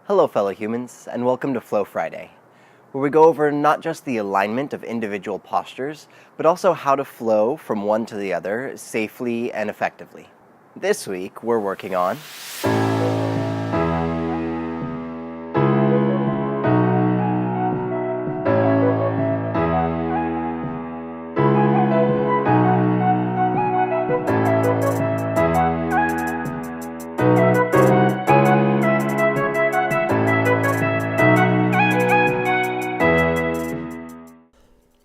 Hello fellow humans, and welcome to Flow Friday, where we go over not just the alignment of individual postures, but also how to flow from one to the other safely and effectively. This week, we're working on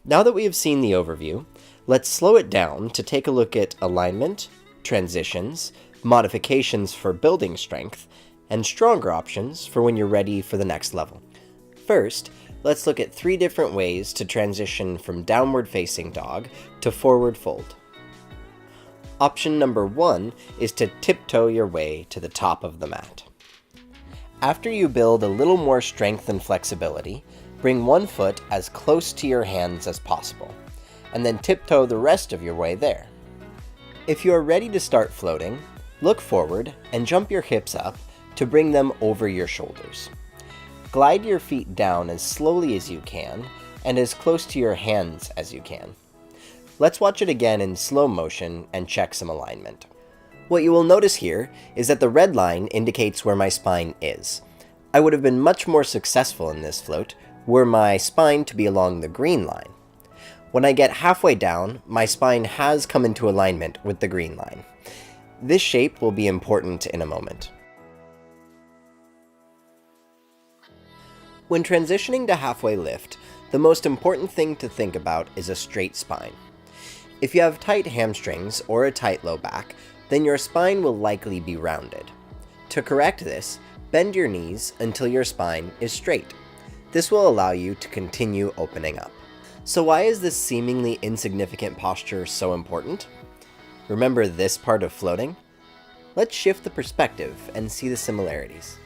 Now that we have seen the overview, let's slow it down to take a look at alignment, transitions, modifications for building strength, and stronger options for when you're ready for the next level. First, let's look at 3 different ways to transition from downward facing dog to forward fold. Option number 1 is to tiptoe your way to the top of the mat. After you build a little more strength and flexibility, bring one foot as close to your hands as possible, and then tiptoe the rest of your way there. If you are ready to start floating, look forward and jump your hips up to bring them over your shoulders. Glide your feet down as slowly as you can, and as close to your hands as you can. Let's watch it again in slow motion and check some alignment. What you will notice here is that the red line indicates where my spine is. I would have been much more successful in this float were my spine to be along the green line. When I get halfway down, my spine has come into alignment with the green line. This shape will be important in a moment. When transitioning to halfway lift, the most important thing to think about is a straight spine. If you have tight hamstrings or a tight low back, then your spine will likely be rounded. To correct this, bend your knees until your spine is straight. This will allow you to continue opening up. So why is this seemingly insignificant posture so important? Remember this part of floating? Let's shift the perspective and see the similarities.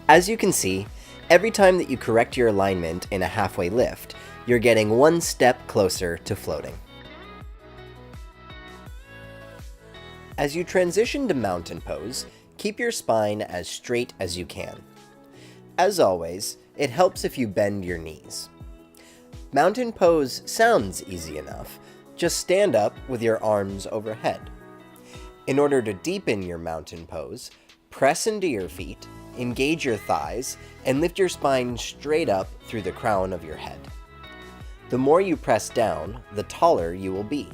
As you can see, every time that you correct your alignment in a halfway lift, you're getting one step closer to floating. As you transition to mountain pose, keep your spine as straight as you can. As always, it helps if you bend your knees. Mountain pose sounds easy enough. Just stand up with your arms overhead. In order to deepen your mountain pose, press into your feet, engage your thighs, and lift your spine straight up through the crown of your head. The more you press down, the taller you will be.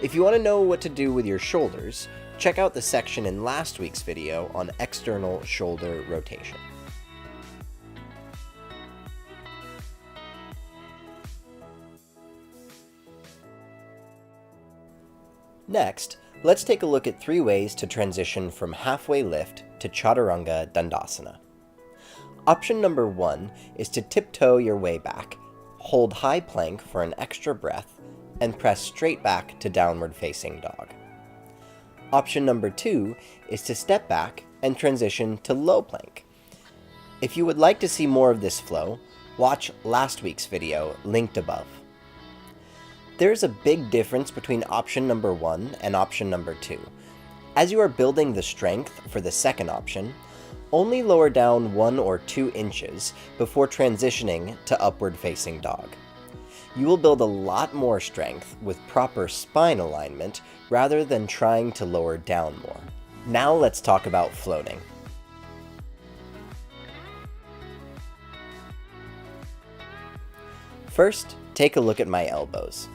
If you want to know what to do with your shoulders, check out the section in last week's video on external shoulder rotation. Next, let's take a look at 3 ways to transition from halfway lift to Chaturanga Dandasana. Option number 1 is to tiptoe your way back, hold high plank for an extra breath, and press straight back to downward facing dog. Option number 2 is to step back and transition to low plank. If you would like to see more of this flow, watch last week's video linked above. There is a big difference between option number 1 and option number 2. As you are building the strength for the second option, only lower down 1 or 2 inches before transitioning to upward facing dog. You will build a lot more strength with proper spine alignment rather than trying to lower down more. Now let's talk about floating. First, take a look at my elbows.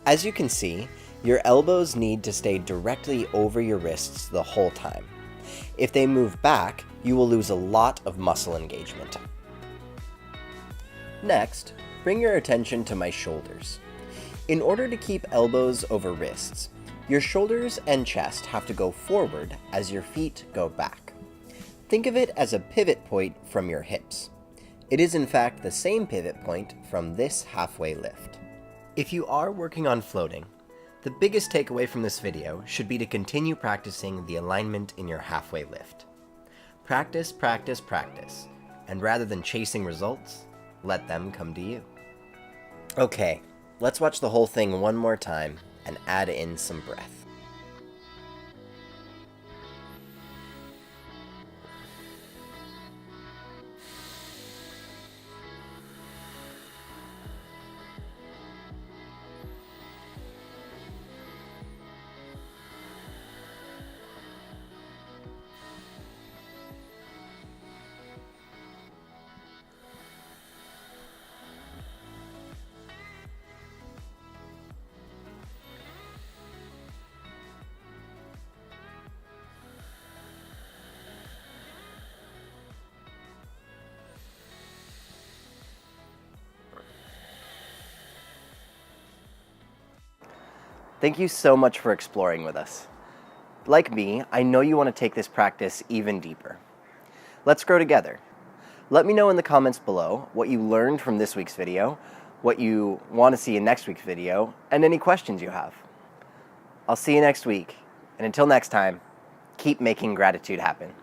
As you can see, your elbows need to stay directly over your wrists the whole time. If they move back, you will lose a lot of muscle engagement. Next, bring your attention to my shoulders. In order to keep elbows over wrists, your shoulders and chest have to go forward as your feet go back. Think of it as a pivot point from your hips. It is in fact the same pivot point from this halfway lift. If you are working on floating, the biggest takeaway from this video should be to continue practicing the alignment in your halfway lift. Practice, practice, practice, and rather than chasing results, let them come to you. Okay, let's watch the whole thing one more time and add in some breath. Thank you so much for exploring with us. Like me, I know you want to take this practice even deeper. Let's grow together. Let me know in the comments below what you learned from this week's video, what you want to see in next week's video, and any questions you have. I'll see you next week, and until next time, keep making gratitude happen.